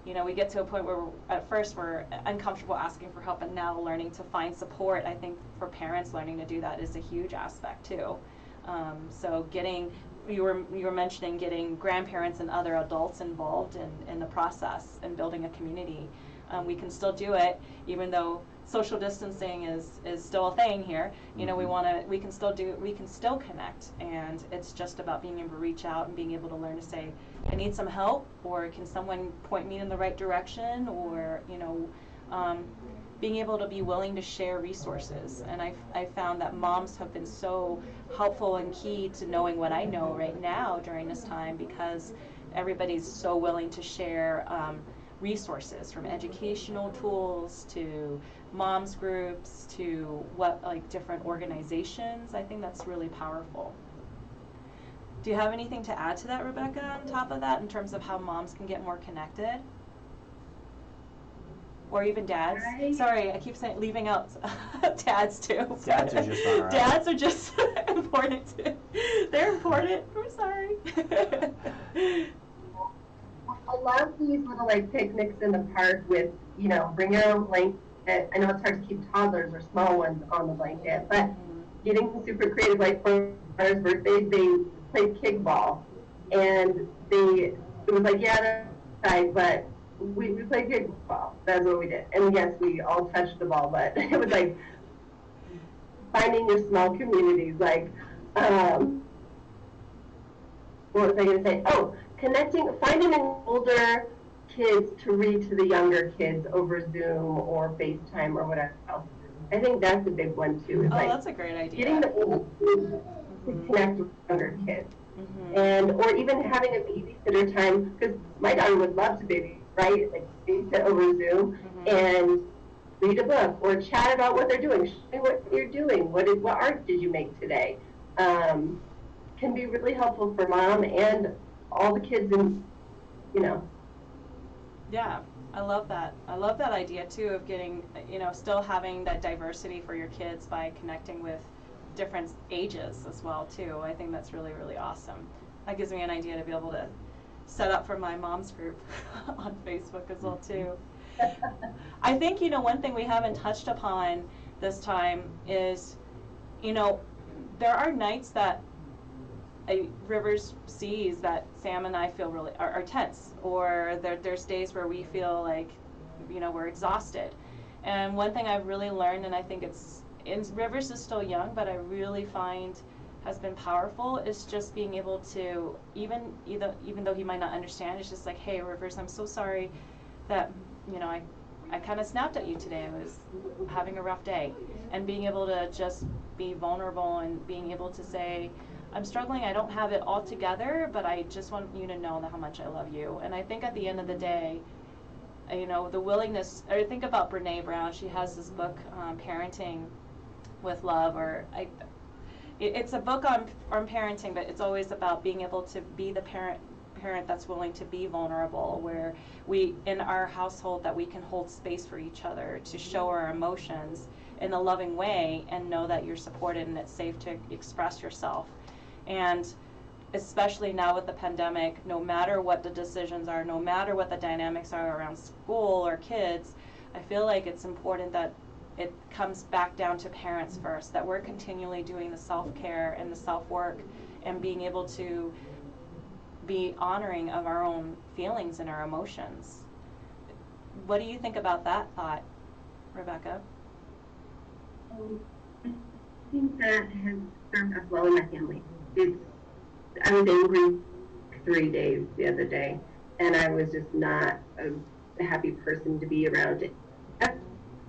you know, we get to a point where at first we're uncomfortable asking for help, and now learning to find support. I think for parents, learning to do that is a huge aspect too. So you were mentioning getting grandparents and other adults involved in the process and building a community. We can still do it, even though social distancing is still a thing here. You know, we can still connect, and it's just about being able to reach out and being able to learn to say, I need some help, or can someone point me in the right direction, or, you know, being able to be willing to share resources. And I found that moms have been so helpful and key to knowing what I know right now during this time, because everybody's so willing to share resources, from educational tools to moms groups to different organizations. I think that's really powerful. Do you have anything to add to that, Rebecca, on top of that, in terms of how moms can get more connected? Or even dads? Sorry, I keep saying leaving out dads too. Dads are just all right. Dads are just important too. They're important. We're sorry. I love these little like picnics in the park with, you know, bring your own blanket. I know it's hard to keep toddlers or small ones on the blanket, but getting super creative. Like for my daughter's birthday, they played kickball, and it was like, yeah, that's nice, but we played kickball. That's what we did. And yes, we all touched the ball, but it was like finding your small communities. Like, what was I going to say? Oh, finding older kids to read to the younger kids over Zoom or FaceTime or whatever else. I think that's a big one too. Is that's a great idea. Getting the older kids to connect with younger kids, or even having a babysitter time, because my daughter would love to right? Like babysit over Zoom and read a book or chat about what they're doing. Show me what you're doing. What art did you make today? Can be really helpful for mom and all the kids in, you know. Yeah, I love that. I love that idea too of getting, you know, still having that diversity for your kids by connecting with different ages as well too. I think that's really, really awesome. That gives me an idea to be able to set up for my mom's group on Facebook as well too. I think, you know, one thing we haven't touched upon this time is, you know, there are nights that Rivers sees that Sam and I feel really are tense, or there's days where we feel like, you know, we're exhausted. And one thing I've really learned, and I think Rivers is still young, but I really find has been powerful, is just being able to, even though he might not understand, it's just like, hey Rivers, I'm so sorry that, you know, I kind of snapped at you today. I was having a rough day. And being able to just be vulnerable and being able to say, I'm struggling, I don't have it all together, but I just want you to know how much I love you. And I think at the end of the day, you know, the willingness, or think about Brene Brown, she has this book, Parenting with Love, or it's a book on parenting, but it's always about being able to be the parent that's willing to be vulnerable, where we, in our household, that we can hold space for each other to show our emotions in a loving way and know that you're supported and it's safe to express yourself. And especially now with the pandemic, no matter what the decisions are, no matter what the dynamics are around school or kids, I feel like it's important that it comes back down to parents first, that we're continually doing the self-care and the self-work and being able to be honoring of our own feelings and our emotions. What do you think about that thought, Rebecca? I think that has served us well in my family. I was angry 3 days the other day, and I was just not a happy person to be around.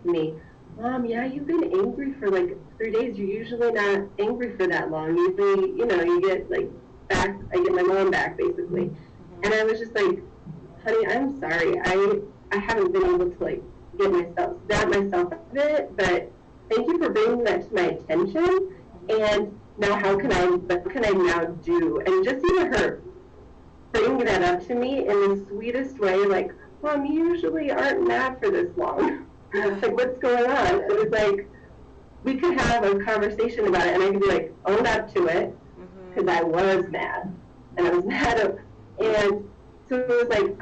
Me, Mom, yeah, you've been angry for like 3 days. You're usually not angry for that long. Usually, you know, you get like back. I get my mom back basically, and I was just like, honey, I'm sorry. I haven't been able to like snap myself out of it, but thank you for bringing that to my attention. And now what can I now do? And just even her bringing that up to me in the sweetest way, like, Mom, you usually aren't mad for this long. Like, what's going on? It was like, we could have a conversation about it, and I could be like, own up to it, because I was mad, and I was mad at, and so it was like,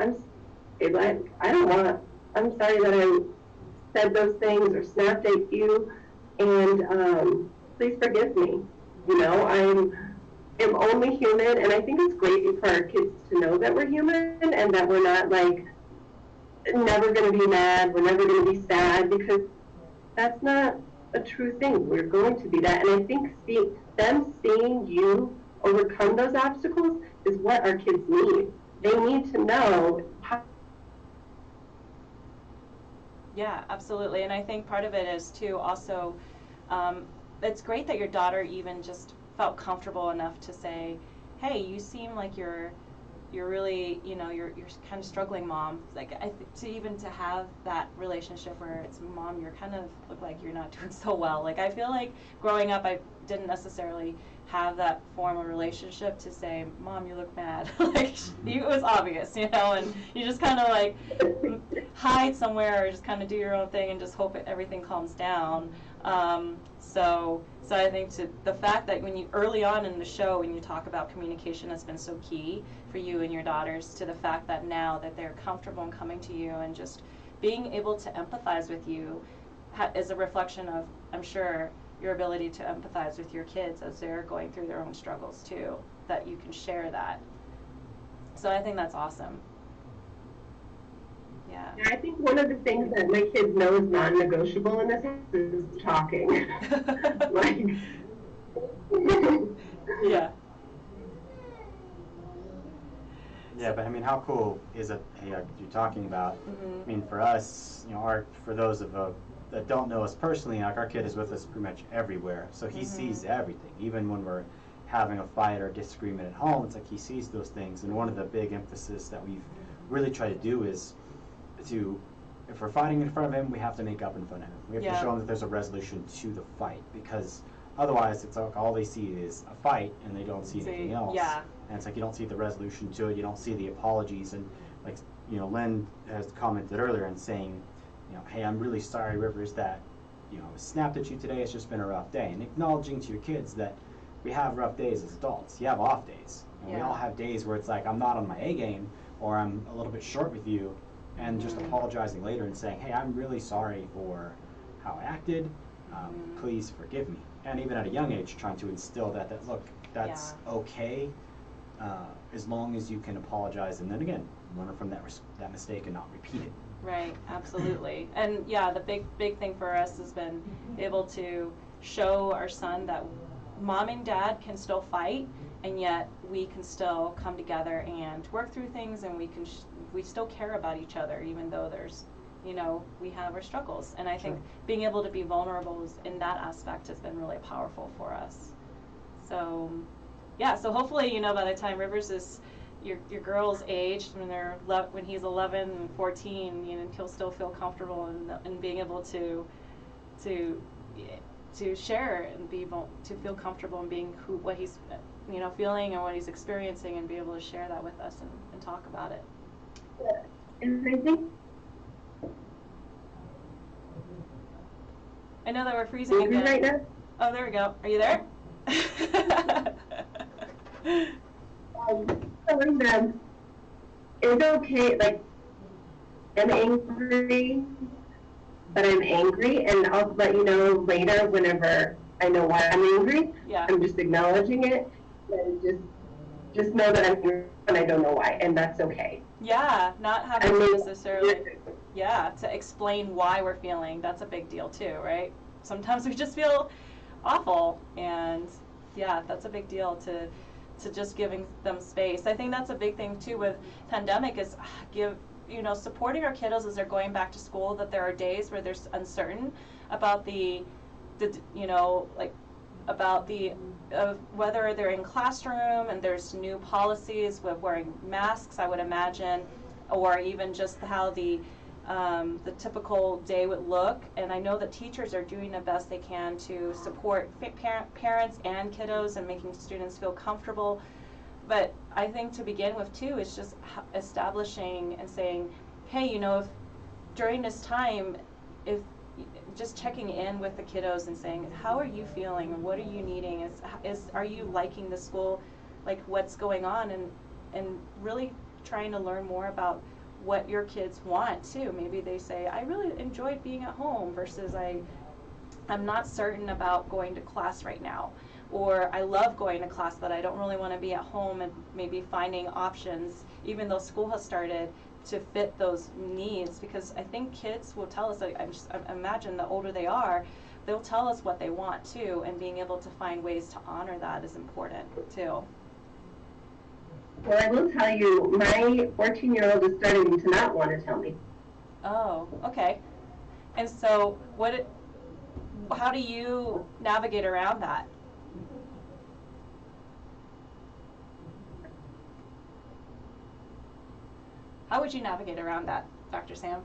I don't want, I'm sorry that I said those things or snapped at you, and please forgive me. You know, I'm only human, and I think it's great for our kids to know that we're human and that we're not like never going to be mad, we're never going to be sad, because that's not a true thing. We're going to be that, and I think them seeing you overcome those obstacles is what our kids need. They need to know how. Yeah, absolutely. And I think part of it is too also, it's great that your daughter even just felt comfortable enough to say, hey, you seem like you're really, you know, you're kind of struggling, Mom. Like, to have that relationship where it's, Mom, you're kind of look like you're not doing so well. Like, I feel like growing up, I didn't necessarily have that form of relationship to say, Mom, you look mad. Like, it was obvious, you know, and you just kind of like hide somewhere or just kind of do your own thing and just hope everything calms down. So I think the fact that when you early on in the show, when you talk about communication has been so key for you and your daughters, to the fact that now that they're comfortable in coming to you and just being able to empathize with you is a reflection of, I'm sure, your ability to empathize with your kids as they're going through their own struggles too, that you can share that. So I think that's awesome. Yeah. I think one of the things that my kids know is non-negotiable in this house is talking. Like, yeah. Yeah, but I mean, how cool is it? Hey, you're talking about. I mean, for us, you know, for those that don't know us personally, like, our kid is with us pretty much everywhere, so he sees everything. Even when we're having a fight or disagreement at home, it's like he sees those things. And one of the big emphasis that we've really tried to do is if we're fighting in front of him, we have to make up in front of him. We have to show him that there's a resolution to the fight, because otherwise it's like all they see is a fight and they don't see anything else. Yeah. And it's like you don't see the resolution to it, you don't see the apologies. And like, you know, Lynn has commented earlier and saying, you know, hey, I'm really sorry, Rivers, that, you know, I snapped at you today, it's just been a rough day. And acknowledging to your kids that we have rough days as adults. You have off days. And we all have days where it's like, I'm not on my A game, or I'm a little bit short with you, and just apologizing later and saying, hey, I'm really sorry for how I acted, please forgive me. And even at a young age, trying to instill that look, that's okay, as long as you can apologize, and then again, learn from that mistake and not repeat it. Right, absolutely. And yeah, the big thing for us has been able to show our son that Mom and Dad can still fight, and yet we can still come together and work through things, and we still care about each other, even though there's, you know, we have our struggles. And I think being able to be vulnerable in that aspect has been really powerful for us. So yeah, so hopefully, you know, by the time Rivers is your girl's age, when he's 11 and 14, you know, he'll still feel comfortable in being able to share and to feel comfortable in being what he's, you know, feeling and what he's experiencing, and be able to share that with us and talk about it. And I think, I know that we're freezing again. Right now? Oh, there we go. Are you there? Telling them it's okay, like, I'm angry, but I'm angry, and I'll let you know later whenever I know why I'm angry. Yeah. I'm just acknowledging it, and just know that I'm angry and I don't know why, and that's okay. Yeah, not having to necessarily, to explain why we're feeling. That's a big deal too, right? Sometimes we just feel awful, and yeah, that's a big deal to just giving them space. I think that's a big thing too with pandemic is supporting our kiddos as they're going back to school, that there are days where they're uncertain about whether they're in classroom and there's new policies with wearing masks, I would imagine, or even just how the typical day would look. And I know that teachers are doing the best they can to support parents and kiddos and making students feel comfortable. But I think to begin with too is just establishing and saying, hey, if during this time, if just checking in with the kiddos and saying, how are you feeling? What are you needing? Are you liking the school? Like, what's going on? And really trying to learn more about what your kids want too. Maybe they say, I really enjoyed being at home versus I'm not certain about going to class right now. Or I love going to class, but I don't really want to be at home, and maybe finding options, even though school has started, to fit those needs. Because I think kids will tell us, I imagine the older they are, they'll tell us what they want too, and being able to find ways to honor that is important too. Well, I will tell you, my 14-year-old is starting to not want to tell me. Oh, okay. And so how do you navigate around that? How would you navigate around that, Dr. Sam?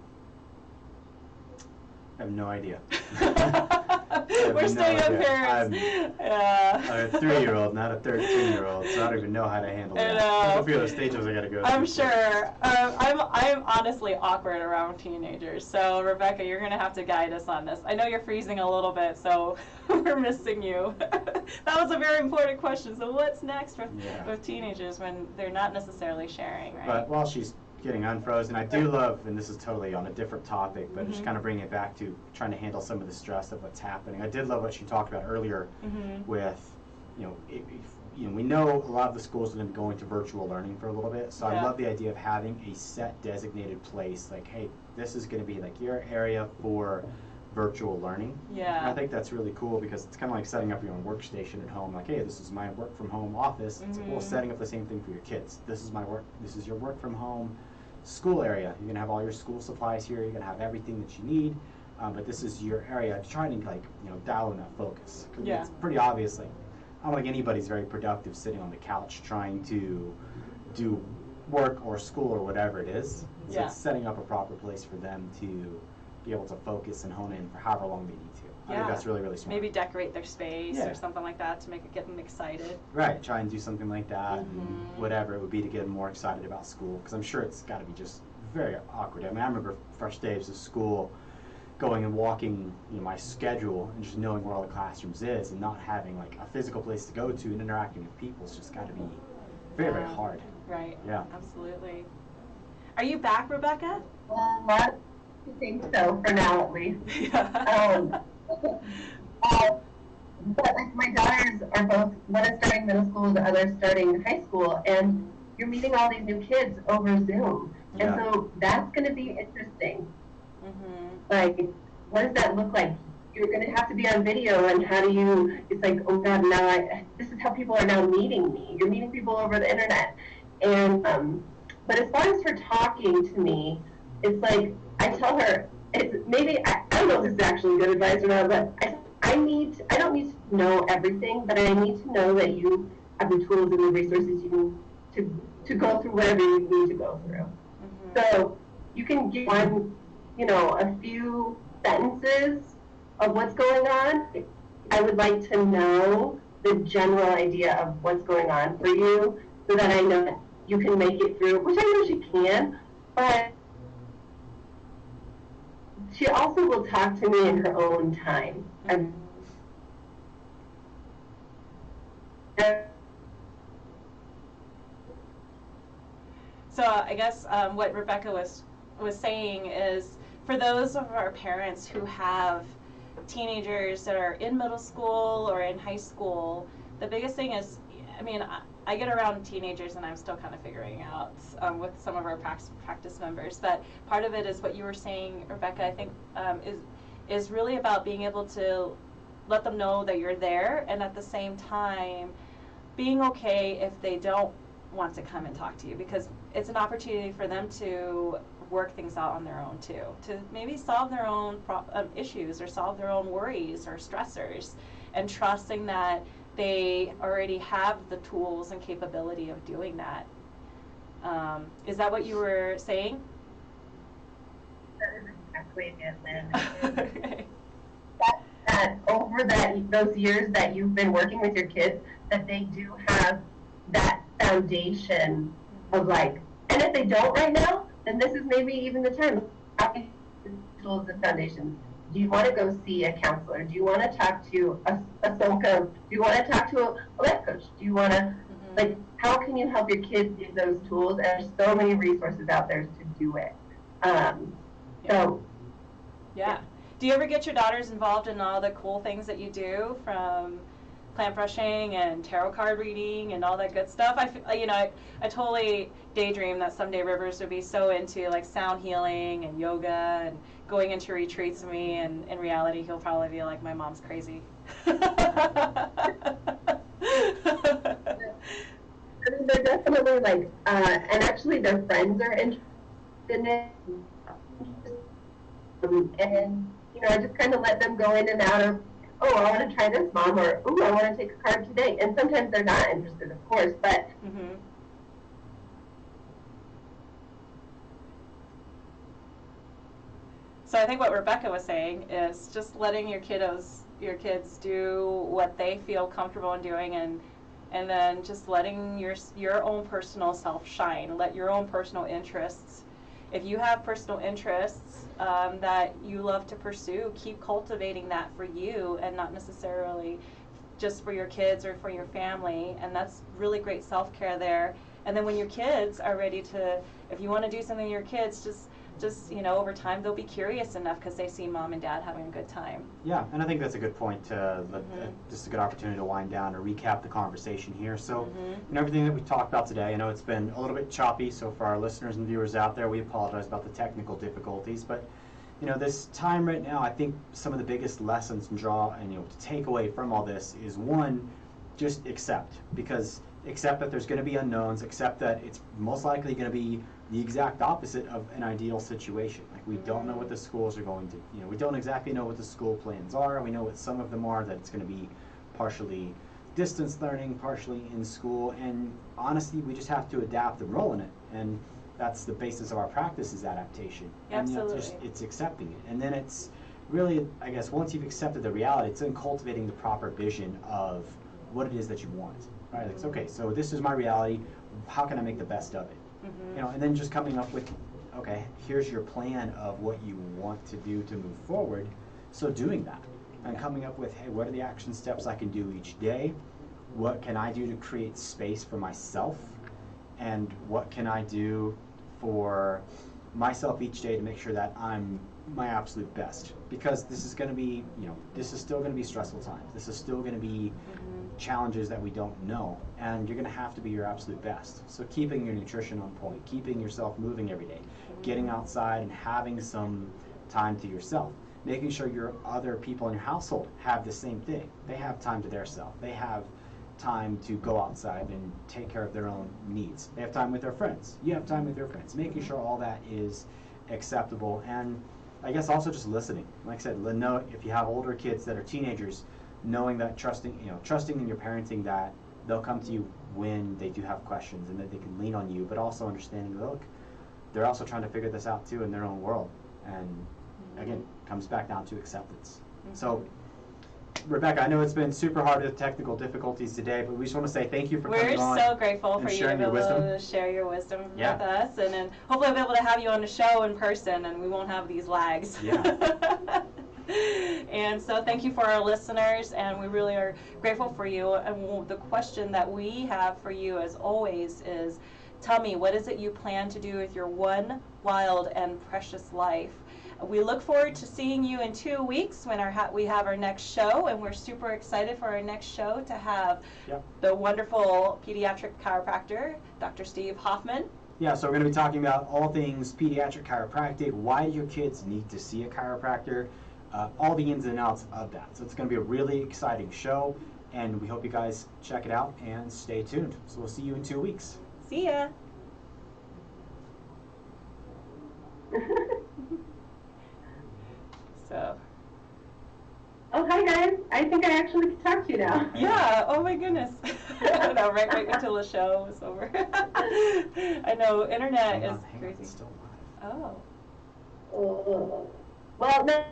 I have no idea. We're still young parents. I'm a 3-year-old, not a 13-year-old, so I don't even know how to handle that. There's a few other stages I gotta go through. I'm sure. I'm honestly awkward around teenagers. So Rebecca, you're gonna have to guide us on this. I know you're freezing a little bit, so we're missing you. That was a very important question. So what's next with teenagers when they're not necessarily sharing, right? But while she's getting unfrozen, I do love, and this is totally on a different topic, but just kind of bringing it back to trying to handle some of the stress of what's happening. I did love what she talked about earlier with, we know a lot of the schools are going to be going to virtual learning for a little bit, so I love the idea of having a set designated place, like, hey, this is going to be like your area for virtual learning. Yeah. And I think that's really cool because it's kind of like setting up your own workstation at home. Like, hey, this is my work from home office. It's like, well, setting up the same thing for your kids. This is my work. This is your work from home school area. You're gonna have all your school supplies here. You're gonna have everything that you need. But this is your area. Trying to dial in that focus. It's pretty obvious. Like, I don't think anybody's very productive sitting on the couch trying to do work or school or whatever it is. So it's setting up a proper place for them to be able to focus and hone in for however long they need to. I think that's really, really smart. Maybe decorate their space or something like that to get them excited. Right, try and do something like that, and whatever it would be to get them more excited about school, because I'm sure it's got to be just very awkward. I mean, I remember first days of school, going and walking, my schedule, and just knowing where all the classrooms is, and not having like a physical place to go to and interacting with people. It's just got to be very, very hard. Right. Yeah. Absolutely. Are you back, Rebecca? I think so, for now at least. But my daughters are both, one is starting middle school, the other is starting high school, and you're meeting all these new kids over Zoom. And so that's going to be interesting. Like, what does that look like? You're going to have to be on video, and how do you, it's like, oh God, this is how people are now meeting me. You're meeting people over the internet. And, but as far as her talking to me, it's like, I tell her, I don't know if this is actually good advice or not, but I don't need to know everything, but I need to know that you have the tools and the resources to go through whatever you need to go through. So you can give one, a few sentences of what's going on. I would like to know the general idea of what's going on for you so that I know that you can make it through, which I know she can, but she also will talk to me in her own time. So I guess what Rebecca was saying is, for those of our parents who have teenagers that are in middle school or in high school, the biggest thing is, I get around teenagers and I'm still kind of figuring out with some of our practice members, but part of it is what you were saying, Rebecca, I think is really about being able to let them know that you're there, and at the same time being okay if they don't want to come and talk to you, because it's an opportunity for them to work things out on their own too, to maybe solve their own issues or solve their own worries or stressors, and trusting that they already have the tools and capability of doing that. Is that what you were saying? That is exactly it, Lynn. Okay. That over those years that you've been working with your kids, that they do have that foundation of and if they don't right now, then this is maybe even the time. Tools and foundations. do you want to go see a counselor? Do you want to talk to a soul coach? Do you want to talk to a life coach? Do you want to, like, how can you help your kids use those tools? And there's so many resources out there to do it. So. Yeah. Do you ever get your daughters involved in all the cool things that you do, from plant brushing and tarot card reading and all that good stuff? I totally daydream that someday Rivers would be so into like sound healing and yoga and going into retreats with me, and in reality he'll probably be like, my mom's crazy. I mean, they're definitely like, and actually their friends are interested in it. And, I just kind of let them go in and out of, oh, I want to try this, Mom, or, oh, I want to take a card today. And sometimes they're not interested, of course, but. So I think what Rebecca was saying is just letting your kids do what they feel comfortable in doing, and then just letting your own personal self shine. Let your own personal interests, if you have personal interests that you love to pursue, keep cultivating that for you and not necessarily just for your kids or for your family. And that's really great self-care there. And then when your kids are ready to, if you want to do something with your kids, just over time they'll be curious enough because they see Mom and Dad having a good time. Yeah, and I think that's a good point to just a good opportunity to wind down or recap the conversation here. So, everything that we talked about today, I know it's been a little bit choppy, so for our listeners and viewers out there, we apologize about the technical difficulties, but this time right now, I think some of the biggest lessons and to take away from all this is, one, just accept, because accept that there's going to be unknowns, accept that it's most likely going to be the exact opposite of an ideal situation. Like, we don't know what the schools are going to, we don't exactly know what the school plans are. We know what some of them are, that it's going to be partially distance learning, partially in school, and honestly, we just have to adapt and roll in it. And that's the basis of our practice, is adaptation. Absolutely. And it's accepting it. And then it's really, I guess, once you've accepted the reality, it's then cultivating the proper vision of what it is that you want. Right? Like, okay, so this is my reality. How can I make the best of it? And then just coming up with, okay, here's your plan of what you want to do to move forward. So doing that and coming up with, hey, what are the action steps I can do each day? What can I do to create space for myself? And what can I do for myself each day to make sure that I'm my absolute best? Because this is going to be, this is still going to be stressful times. This is still going to be challenges that we don't know, and you're going to have to be your absolute best. So keeping your nutrition on point, keeping yourself moving every day, getting outside and having some time to yourself, making sure your other people in your household have the same thing. They have time to their self. They have time to go outside and take care of their own needs. They have time with their friends. You have time with your friends. Making sure all that is acceptable, and I guess also just listening. Like I said, know if you have older kids that are teenagers, knowing that trusting in your parenting, that they'll come to you when they do have questions and that they can lean on you, but also understanding, look, they're also trying to figure this out too in their own world. And again, comes back down to acceptance. So, Rebecca, I know it's been super hard with technical difficulties today, but we just want to say thank you for coming on. We're so grateful for you to be able to share your wisdom with us, and then hopefully we'll be able to have you on the show in person, and we won't have these lags. Yeah. And so thank you for our listeners, and we really are grateful for you. And the question that we have for you, as always, is tell me, what is it you plan to do with your one wild and precious life? We look forward to seeing you in 2 weeks when we have our next show, and we're super excited for our next show to have the wonderful pediatric chiropractor, Dr. Steve Hoffman. Yeah, so we're going to be talking about all things pediatric chiropractic. Why do your kids need to see a chiropractor? All the ins and outs of that. So it's going to be a really exciting show, and we hope you guys check it out and stay tuned. So we'll see you in 2 weeks. See ya. So. Oh, hi guys. I think I actually can talk to you now. Yeah, oh my goodness. I know, right until the show was over. I know, internet is crazy. Still live. Oh. Well, now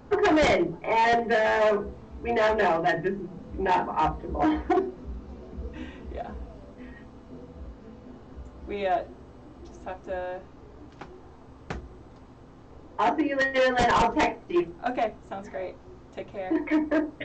come in, and we now know that this is not optimal. Yeah. We just have to I'll see you later, Lynn. I'll text you. Okay, sounds great. Take care.